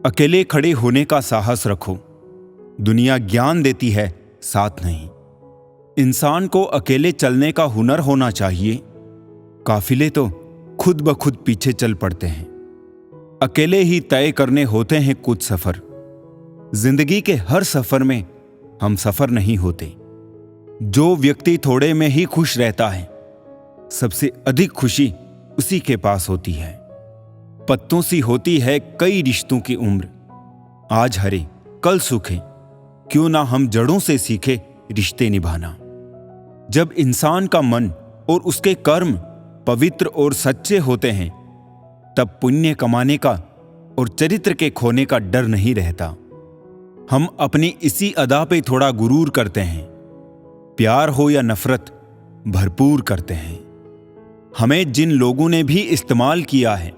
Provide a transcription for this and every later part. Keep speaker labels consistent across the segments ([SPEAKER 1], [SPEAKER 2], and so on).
[SPEAKER 1] अकेले खड़े होने का साहस रखो। दुनिया ज्ञान देती है, साथ नहीं। इंसान को अकेले चलने का हुनर होना चाहिए। काफिले तो खुद ब खुद पीछे चल पड़ते हैं। अकेले ही तय करने होते हैं कुछ सफर। जिंदगी के हर सफर में हम सफर नहीं होते। जो व्यक्ति थोड़े में ही खुश रहता है, सबसे अधिक खुशी उसी के पास होती है। पत्तों सी होती है कई रिश्तों की उम्र, आज हरे कल सूखे। क्यों ना हम जड़ों से सीखे रिश्ते निभाना। जब इंसान का मन और उसके कर्म पवित्र और सच्चे होते हैं, तब पुण्य कमाने का और चरित्र के खोने का डर नहीं रहता। हम अपनी इसी अदा पे थोड़ा गुरूर करते हैं। प्यार हो या नफरत भरपूर करते हैं। हमें जिन लोगों ने भी इस्तेमाल किया है,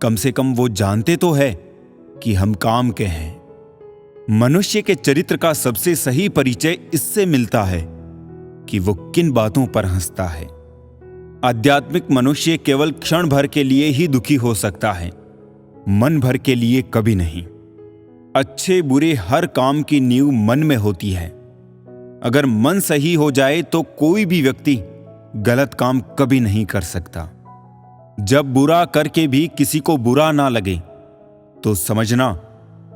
[SPEAKER 1] कम से कम वो जानते तो है कि हम काम के हैं। मनुष्य के चरित्र का सबसे सही परिचय इससे मिलता है कि वो किन बातों पर हंसता है। आध्यात्मिक मनुष्य केवल क्षण भर के लिए ही दुखी हो सकता है, मन भर के लिए कभी नहीं। अच्छे बुरे हर काम की नींव मन में होती है। अगर मन सही हो जाए तो कोई भी व्यक्ति गलत काम कभी नहीं कर सकता। जब बुरा करके भी किसी को बुरा ना लगे, तो समझना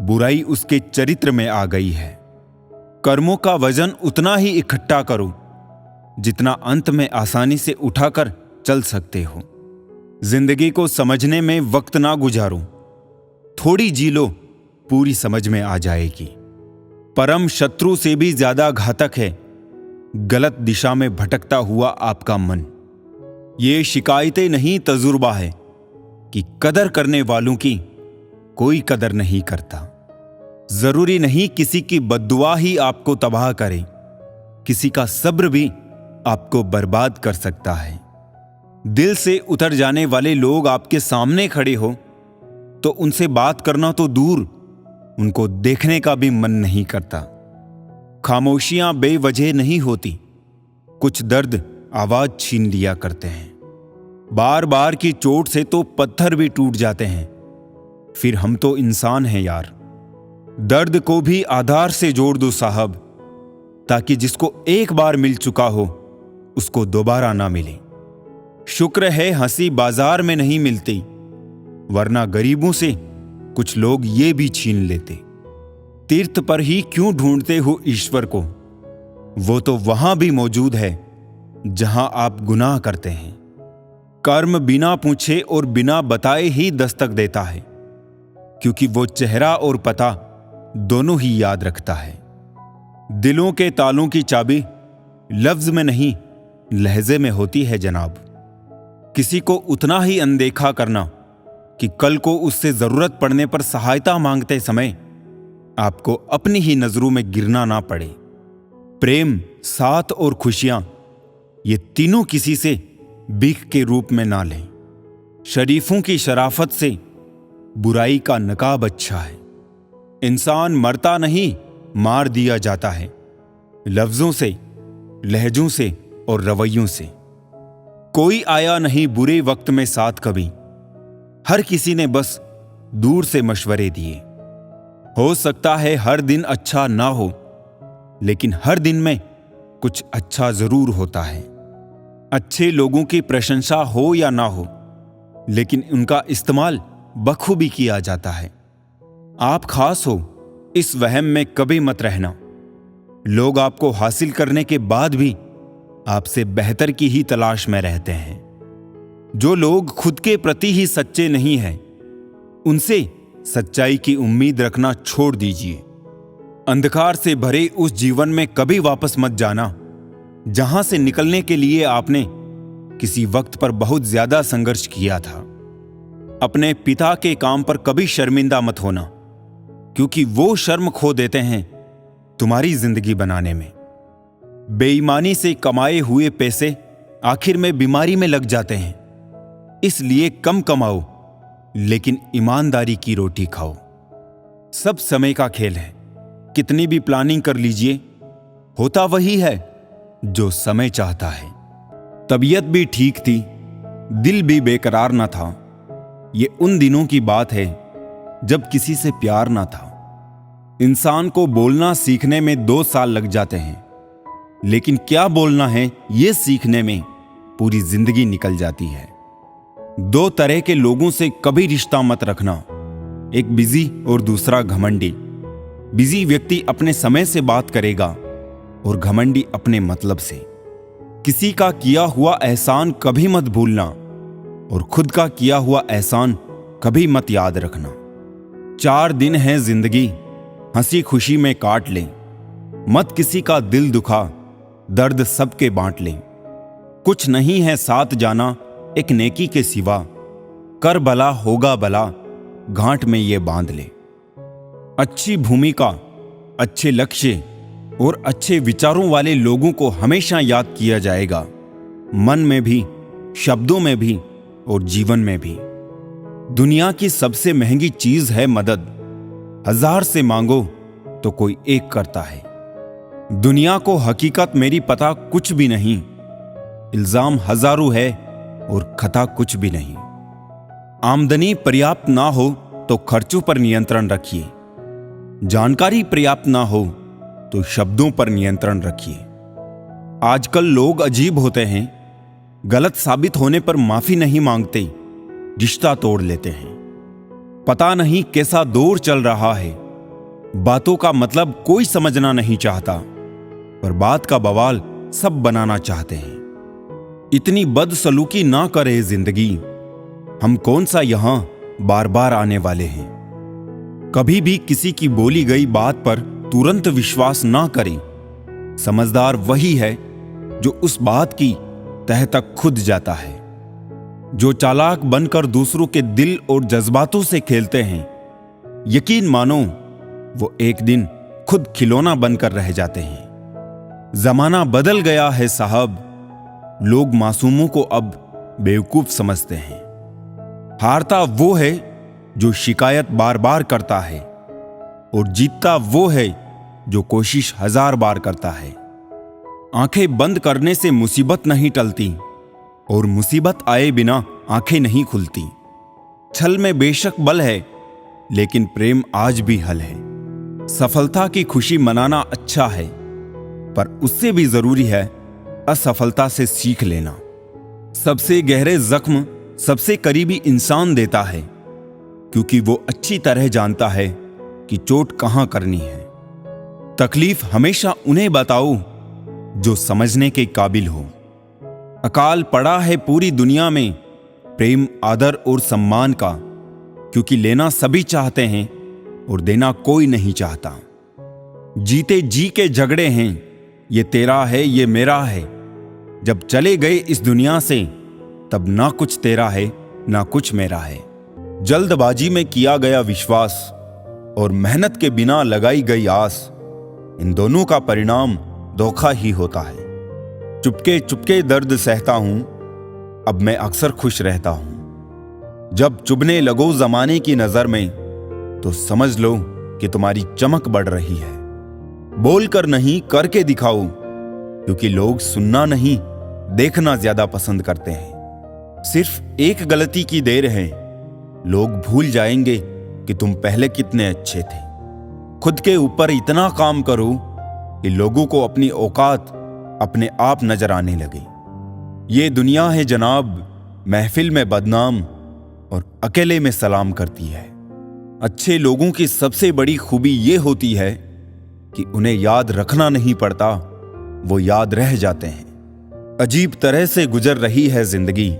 [SPEAKER 1] बुराई उसके चरित्र में आ गई है। कर्मों का वजन उतना ही इकट्ठा करो जितना अंत में आसानी से उठाकर चल सकते हो। जिंदगी को समझने में वक्त ना गुजारो, थोड़ी जी लो, पूरी समझ में आ जाएगी। परम शत्रु से भी ज्यादा घातक है गलत दिशा में भटकता हुआ आपका मन। ये शिकायतें नहीं, तजुर्बा है कि कदर करने वालों की कोई कदर नहीं करता। जरूरी नहीं किसी की बद्दुआ ही आपको तबाह करे, किसी का सब्र भी आपको बर्बाद कर सकता है। दिल से उतर जाने वाले लोग आपके सामने खड़े हो तो उनसे बात करना तो दूर, उनको देखने का भी मन नहीं करता। खामोशियां बेवजह नहीं होती, कुछ दर्द आवाज छीन लिया करते हैं। बार बार की चोट से तो पत्थर भी टूट जाते हैं। फिर हम तो इंसान हैं यार। दर्द को भी आधार से जोड़ दो साहब, ताकि जिसको एक बार मिल चुका हो उसको दोबारा ना मिले। शुक्र है हंसी बाजार में नहीं मिलती, वरना गरीबों से कुछ लोग ये भी छीन लेते। तीर्थ पर ही क्यों ढूंढते हो ईश्वर को, वो तो वहां भी मौजूद है जहां आप गुनाह करते हैं। कर्म बिना पूछे और बिना बताए ही दस्तक देता है, क्योंकि वो चेहरा और पता दोनों ही याद रखता है। दिलों के तालों की चाबी लफ्ज में नहीं, लहजे में होती है जनाब। किसी को उतना ही अनदेखा करना कि कल को उससे जरूरत पड़ने पर सहायता मांगते समय आपको अपनी ही नजरों में गिरना ना पड़े। प्रेम, साथ और खुशियां, ये तीनों किसी से भीख के रूप में ना लें। शरीफों की शराफत से बुराई का नकाब अच्छा है। इंसान मरता नहीं, मार दिया जाता है, लफ्जों से, लहजों से और रवैयों से। कोई आया नहीं बुरे वक्त में साथ कभी, हर किसी ने बस दूर से मशवरे दिए। हो सकता है हर दिन अच्छा ना हो, लेकिन हर दिन में कुछ अच्छा जरूर होता है। अच्छे लोगों की प्रशंसा हो या ना हो, लेकिन उनका इस्तेमाल बखूबी किया जाता है। आप खास हो, इस वहम में कभी मत रहना। लोग आपको हासिल करने के बाद भी आपसे बेहतर की ही तलाश में रहते हैं। जो लोग खुद के प्रति ही सच्चे नहीं हैं, उनसे सच्चाई की उम्मीद रखना छोड़ दीजिए। अंधकार से भरे उस जीवन में कभी वापस मत जाना जहां से निकलने के लिए आपने किसी वक्त पर बहुत ज्यादा संघर्ष किया था। अपने पिता के काम पर कभी शर्मिंदा मत होना, क्योंकि वो शर्म खो देते हैं तुम्हारी जिंदगी बनाने में। बेईमानी से कमाए हुए पैसे आखिर में बीमारी में लग जाते हैं। इसलिए कम कमाओ, लेकिन ईमानदारी की रोटी खाओ। सब समय का खेल है, कितनी भी प्लानिंग कर लीजिए, होता वही है जो समय चाहता है। तबीयत भी ठीक थी, दिल भी बेकरार न था। ये उन दिनों की बात है जब किसी से प्यार ना था। इंसान को बोलना सीखने में 2 साल लग जाते हैं, लेकिन क्या बोलना है यह सीखने में पूरी जिंदगी निकल जाती है। 2 तरह के लोगों से कभी रिश्ता मत रखना, एक बिजी और दूसरा घमंडी। बिजी व्यक्ति अपने समय से बात करेगा और घमंडी अपने मतलब से। किसी का किया हुआ एहसान कभी मत भूलना और खुद का किया हुआ एहसान कभी मत याद रखना। 4 दिन है जिंदगी, हंसी खुशी में काट लें। मत किसी का दिल दुखा, दर्द सबके बांट लें। कुछ नहीं है साथ जाना एक नेकी के सिवा, कर भला होगा भला गांठ में ये बांध ले। अच्छी भूमिका, अच्छे लक्ष्य और अच्छे विचारों वाले लोगों को हमेशा याद किया जाएगा, मन में भी, शब्दों में भी और जीवन में भी। दुनिया की सबसे महंगी चीज है मदद। 1000 से मांगो तो कोई एक करता है। दुनिया को हकीकत मेरी पता कुछ भी नहीं, इल्जाम हजारों है और खता कुछ भी नहीं। आमदनी पर्याप्त ना हो तो खर्चों पर नियंत्रण रखिए। जानकारी पर्याप्त ना हो तो शब्दों पर नियंत्रण रखिए। आजकल लोग अजीब होते हैं, गलत साबित होने पर माफी नहीं मांगते, रिश्ता तोड़ लेते हैं। पता नहीं कैसा दौर चल रहा है, बातों का मतलब कोई समझना नहीं चाहता, पर बात का बवाल सब बनाना चाहते हैं। इतनी बदसलूकी ना करे जिंदगी, हम कौन सा यहां बार बार आने वाले हैं। कभी भी किसी की बोली गई बात पर तुरंत विश्वास ना करें। समझदार वही है जो उस बात की तह तक खुद जाता है। जो चालाक बनकर दूसरों के दिल और जज्बातों से खेलते हैं, यकीन मानो वो एक दिन खुद खिलौना बनकर रह जाते हैं। जमाना बदल गया है साहब, लोग मासूमों को अब बेवकूफ समझते हैं। हारता वो है जो शिकायत बार बार करता है और जीतता वो है जो कोशिश 1000 बार करता है। आंखें बंद करने से मुसीबत नहीं टलती और मुसीबत आए बिना आंखें नहीं खुलती। छल में बेशक बल है, लेकिन प्रेम आज भी हल है। सफलता की खुशी मनाना अच्छा है, पर उससे भी जरूरी है असफलता से सीख लेना। सबसे गहरे जख्म सबसे करीबी इंसान देता है, क्योंकि वो अच्छी तरह जानता है कि चोट कहां करनी है। तकलीफ हमेशा उन्हें बताओ जो समझने के काबिल हो। अकाल पड़ा है पूरी दुनिया में प्रेम, आदर और सम्मान का, क्योंकि लेना सभी चाहते हैं और देना कोई नहीं चाहता। जीते जी के झगड़े हैं, ये तेरा है ये मेरा है। जब चले गए इस दुनिया से तब ना कुछ तेरा है ना कुछ मेरा है। जल्दबाजी में किया गया विश्वास और मेहनत के बिना लगाई गई आस, इन दोनों का परिणाम धोखा ही होता है। चुपके चुपके दर्द सहता हूं, अब मैं अक्सर खुश रहता हूं। जब चुभने लगो जमाने की नजर में, तो समझ लो कि तुम्हारी चमक बढ़ रही है। बोलकर नहीं करके दिखाओ, क्योंकि लोग सुनना नहीं देखना ज्यादा पसंद करते हैं। सिर्फ एक गलती की देर है, लोग भूल जाएंगे कि तुम पहले कितने अच्छे थे। खुद के ऊपर इतना काम करो कि लोगों को अपनी औकात अपने आप नजर आने लगे। ये दुनिया है जनाब, महफिल में बदनाम और अकेले में सलाम करती है। अच्छे लोगों की सबसे बड़ी खूबी ये होती है कि उन्हें याद रखना नहीं पड़ता, वो याद रह जाते हैं। अजीब तरह से गुजर रही है जिंदगी,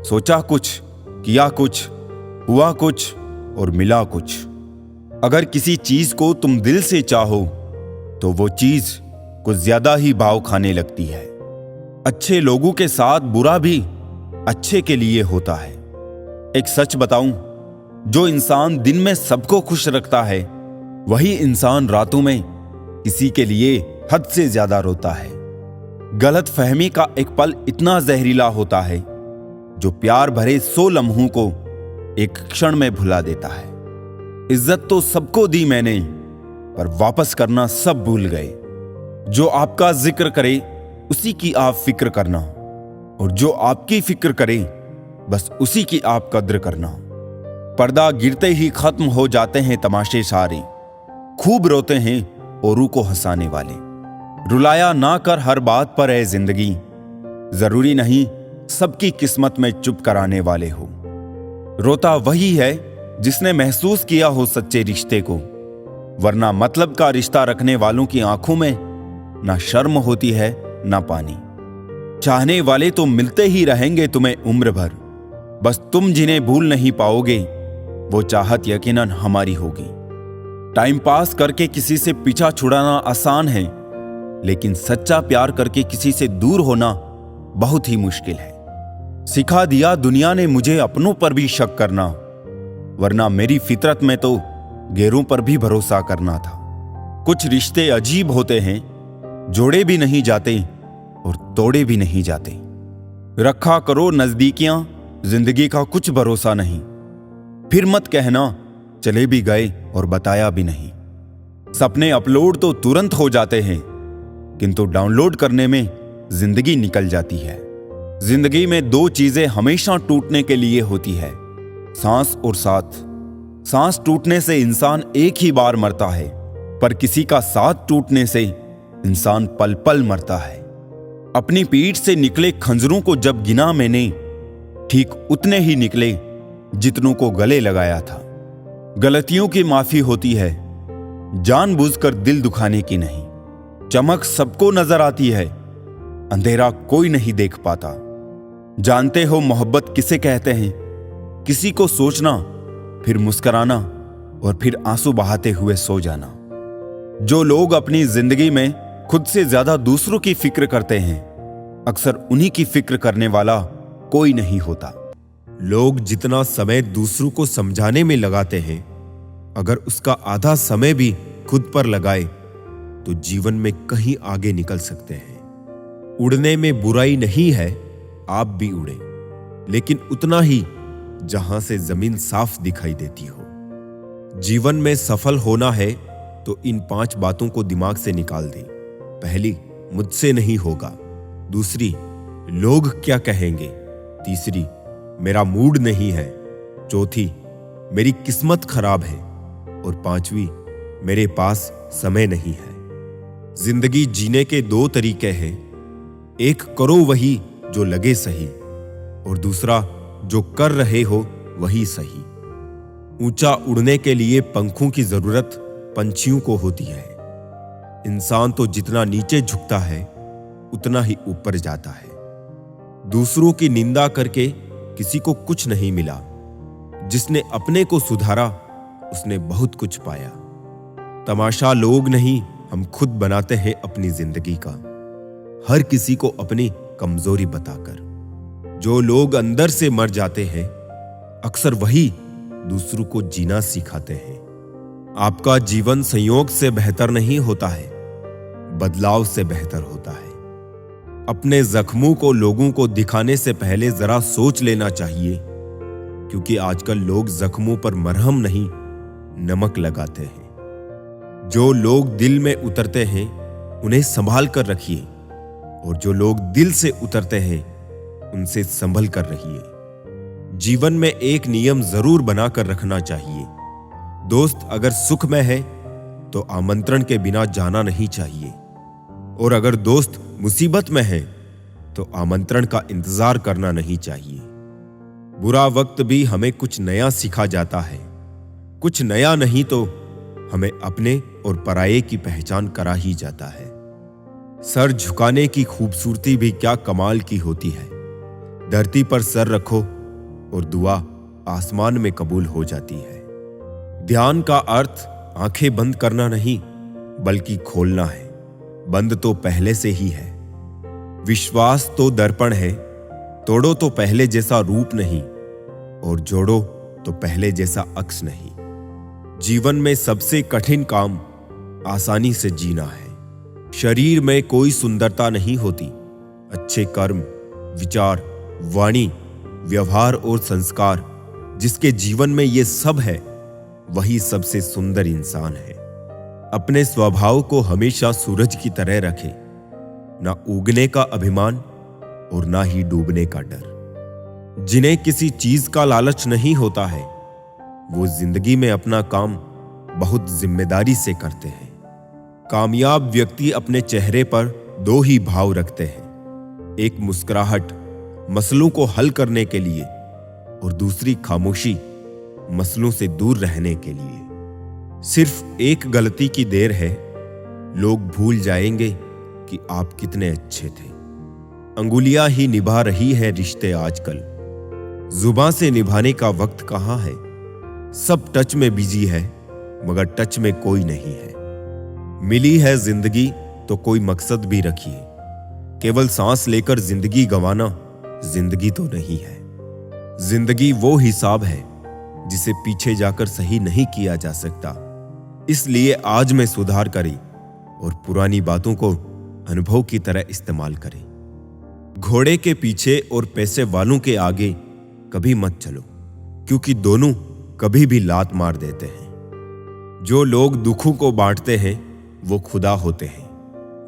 [SPEAKER 1] सोचा कुछ, किया कुछ, हुआ कुछ और मिला कुछ। अगर किसी चीज को तुम दिल से चाहो तो वो चीज कुछ ज्यादा ही भाव खाने लगती है। अच्छे लोगों के साथ बुरा भी अच्छे के लिए होता है। एक सच बताऊं, जो इंसान दिन में सबको खुश रखता है, वही इंसान रातों में किसी के लिए हद से ज्यादा रोता है। गलत फहमी का एक पल इतना जहरीला होता है जो प्यार भरे 100 लम्हों को एक क्षण में भुला देता है। इज्जत तो सबको दी मैंने, पर वापस करना सब भूल गए। जो आपका जिक्र करे उसी की आप फिक्र करना, और जो आपकी फिक्र करे बस उसी की आप कद्र करना। पर्दा गिरते ही खत्म हो जाते हैं तमाशे सारे, खूब रोते हैं औरों को हंसाने वाले। रुलाया ना कर हर बात पर है जिंदगी, जरूरी नहीं सबकी किस्मत में चुप कराने वाले हो। रोता वही है जिसने महसूस किया हो सच्चे रिश्ते को, वरना मतलब का रिश्ता रखने वालों की आंखों में ना शर्म होती है ना पानी। चाहने वाले तो मिलते ही रहेंगे तुम्हें उम्र भर, बस तुम जिन्हें भूल नहीं पाओगे वो चाहत यकीनन हमारी होगी। टाइम पास करके किसी से पीछा छुड़ाना आसान है, लेकिन सच्चा प्यार करके किसी से दूर होना बहुत ही मुश्किल है। सिखा दिया दुनिया ने मुझे अपनों पर भी शक करना, वरना मेरी फितरत में तो गैरों पर भी भरोसा करना था। कुछ रिश्ते अजीब होते हैं, जोड़े भी नहीं जाते और तोड़े भी नहीं जाते। रखा करो नजदीकियां, जिंदगी का कुछ भरोसा नहीं। फिर मत कहना चले भी गए और बताया भी नहीं। सपने अपलोड तो तुरंत हो जाते हैं, किंतु डाउनलोड करने में जिंदगी निकल जाती है। जिंदगी में दो चीजें हमेशा टूटने के लिए होती है, सांस और साथ। सांस टूटने से इंसान एक ही बार मरता है, पर किसी का साथ टूटने से इंसान पल पल मरता है। अपनी पीठ से निकले खंजरों को जब गिना मैंने, ठीक उतने ही निकले जितनों को गले लगाया था। गलतियों की माफी होती है, जानबूझकर दिल दुखाने की नहीं। चमक सबको नजर आती है, अंधेरा कोई नहीं देख पाता। जानते हो मोहब्बत किसे कहते हैं? किसी को सोचना, फिर मुस्कुराना और फिर आंसू बहाते हुए सो जाना। जो लोग अपनी जिंदगी में खुद से ज्यादा दूसरों की फिक्र करते हैं, अक्सर उन्हीं की फिक्र करने वाला कोई नहीं होता।
[SPEAKER 2] लोग जितना समय दूसरों को समझाने में लगाते हैं, अगर उसका आधा समय भी खुद पर लगाए तो जीवन में कहीं आगे निकल सकते हैं। उड़ने में बुराई नहीं है, आप भी उड़े, लेकिन उतना ही जहां से जमीन साफ दिखाई देती हो। जीवन में सफल होना है तो इन 5 बातों को दिमाग से निकाल दे। पहली, मुझसे नहीं होगा। दूसरी, लोग क्या कहेंगे। तीसरी, मेरा मूड नहीं है। चौथी, मेरी किस्मत खराब है। और 5वीं, मेरे पास समय नहीं है। जिंदगी जीने के 2 तरीके हैं, एक करो वही जो लगे सही, और दूसरा जो कर रहे हो वही सही। ऊंचा उड़ने के लिए पंखों की जरूरत पंछियों को होती है। इंसान तो जितना नीचे झुकता है उतना ही ऊपर जाता है। दूसरों की निंदा करके किसी को कुछ नहीं मिला। जिसने अपने को सुधारा उसने बहुत कुछ पाया। तमाशा लोग नहीं, हम खुद बनाते हैं अपनी जिंदगी का, हर किसी को अपनी कमजोरी बताकर। जो लोग अंदर से मर जाते हैं, अक्सर वही दूसरों को जीना सिखाते हैं। आपका जीवन संयोग से बेहतर नहीं होता है, बदलाव से बेहतर होता है। अपने जख्मों को लोगों को दिखाने से पहले जरा सोच लेना चाहिए, क्योंकि आजकल लोग जख्मों पर मरहम नहीं, नमक लगाते हैं। जो लोग दिल में उतरते हैं उन्हें संभाल कर रखिए, और जो लोग दिल से उतरते हैं उनसे संभल कर रहिए। जीवन में एक नियम जरूर बनाकर रखना चाहिए, दोस्त अगर सुख में है तो आमंत्रण के बिना जाना नहीं चाहिए, और अगर दोस्त मुसीबत में है तो आमंत्रण का इंतजार करना नहीं चाहिए। बुरा वक्त भी हमें कुछ नया सिखा जाता है, कुछ नया नहीं तो हमें अपने और पराये की पहचान करा ही जाता है। सर झुकाने की खूबसूरती भी क्या कमाल की होती है। धरती पर सर रखो और दुआ आसमान में कबूल हो जाती है। ध्यान का अर्थ आंखें बंद करना नहीं, बल्कि खोलना है। बंद तो पहले से ही है। विश्वास तो दर्पण है, तोड़ो तो पहले जैसा रूप नहीं, और जोड़ो तो पहले जैसा अक्स नहीं। जीवन में सबसे कठिन काम आसानी से जीना है। शरीर में कोई सुंदरता नहीं होती, अच्छे कर्म, विचार, वाणी, व्यवहार और संस्कार जिसके जीवन में ये सब है, वही सबसे सुंदर इंसान है। अपने स्वभाव को हमेशा सूरज की तरह रखें, ना उगने का अभिमान और ना ही डूबने का डर। जिन्हें किसी चीज का लालच नहीं होता है, वो जिंदगी में अपना काम बहुत जिम्मेदारी से करते हैं। कामयाब व्यक्ति अपने चेहरे पर दो ही भाव रखते हैं, एक मुस्कुराहट मसलों को हल करने के लिए और दूसरी खामोशी मसलों से दूर रहने के लिए। सिर्फ एक गलती की देर है, लोग भूल जाएंगे कि आप कितने अच्छे थे। अंगुलियां ही निभा रही है रिश्ते आजकल, जुबान से निभाने का वक्त कहां है। सब टच में बिजी है मगर टच में कोई नहीं है। मिली है जिंदगी तो कोई मकसद भी रखिए, केवल सांस लेकर जिंदगी गंवाना जिंदगी तो नहीं है। जिंदगी वो हिसाब है जिसे पीछे जाकर सही नहीं किया जा सकता, इसलिए आज में सुधार करें और पुरानी बातों को अनुभव की तरह इस्तेमाल करें। घोड़े के पीछे और पैसे वालों के आगे कभी मत चलो, क्योंकि दोनों कभी भी लात मार देते हैं। जो लोग दुखों को बांटते हैं वो खुदा होते हैं,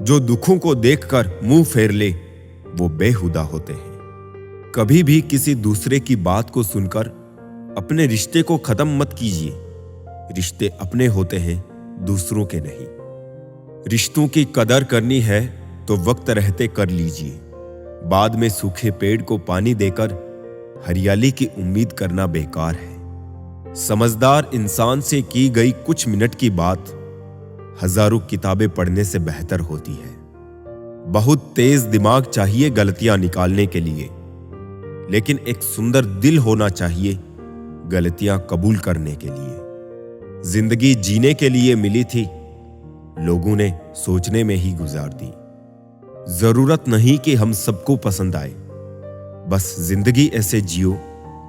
[SPEAKER 2] जो दुखों को देखकर मुंह फेर ले वो बेहुदा होते हैं। कभी भी किसी दूसरे की बात को सुनकर अपने रिश्ते को खत्म मत कीजिए। रिश्ते अपने होते हैं, दूसरों के नहीं। रिश्तों की कदर करनी है तो वक्त रहते कर लीजिए, बाद में सूखे पेड़ को पानी देकर हरियाली की उम्मीद करना बेकार है। समझदार इंसान से की गई कुछ मिनट की बात हजारों किताबें पढ़ने से बेहतर होती है। बहुत तेज दिमाग चाहिए गलतियां निकालने के लिए, लेकिन एक सुंदर दिल होना चाहिए गलतियां कबूल करने के लिए। जिंदगी जीने के लिए मिली थी, लोगों ने सोचने में ही गुजार दी। जरूरत नहीं कि हम सबको पसंद आए, बस जिंदगी ऐसे जियो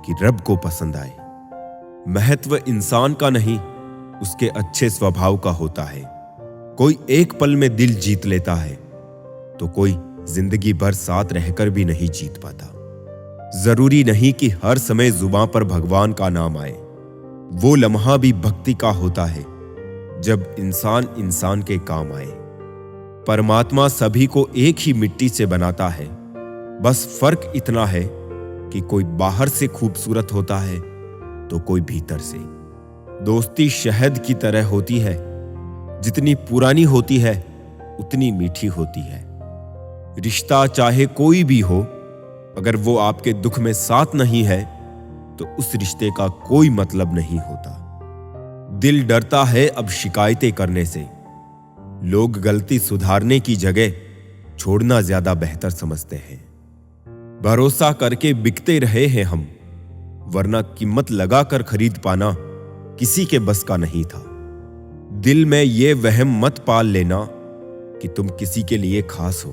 [SPEAKER 2] कि रब को पसंद आए। महत्व इंसान का नहीं, उसके अच्छे स्वभाव का होता है। कोई एक पल में दिल जीत लेता है तो कोई जिंदगी भर साथ रहकर भी नहीं जीत पाता। जरूरी नहीं कि हर समय जुबान पर भगवान का नाम आए, वो लम्हा भी भक्ति का होता है जब इंसान इंसान के काम आए। परमात्मा सभी को एक ही मिट्टी से बनाता है, बस फर्क इतना है कि कोई बाहर से खूबसूरत होता है तो कोई भीतर से। दोस्ती शहद की तरह होती है, जितनी पुरानी होती है उतनी मीठी होती है। रिश्ता चाहे कोई भी हो, अगर वो आपके दुख में साथ नहीं है तो उस रिश्ते का कोई मतलब नहीं होता। दिल डरता है अब शिकायतें करने से। लोग गलती सुधारने की जगह छोड़ना ज्यादा बेहतर समझते हैं। भरोसा करके बिकते रहे हैं हम, वरना कीमत लगाकर खरीद पाना किसी के बस का नहीं था। दिल में ये वहम मत पाल लेना कि तुम किसी के लिए खास हो।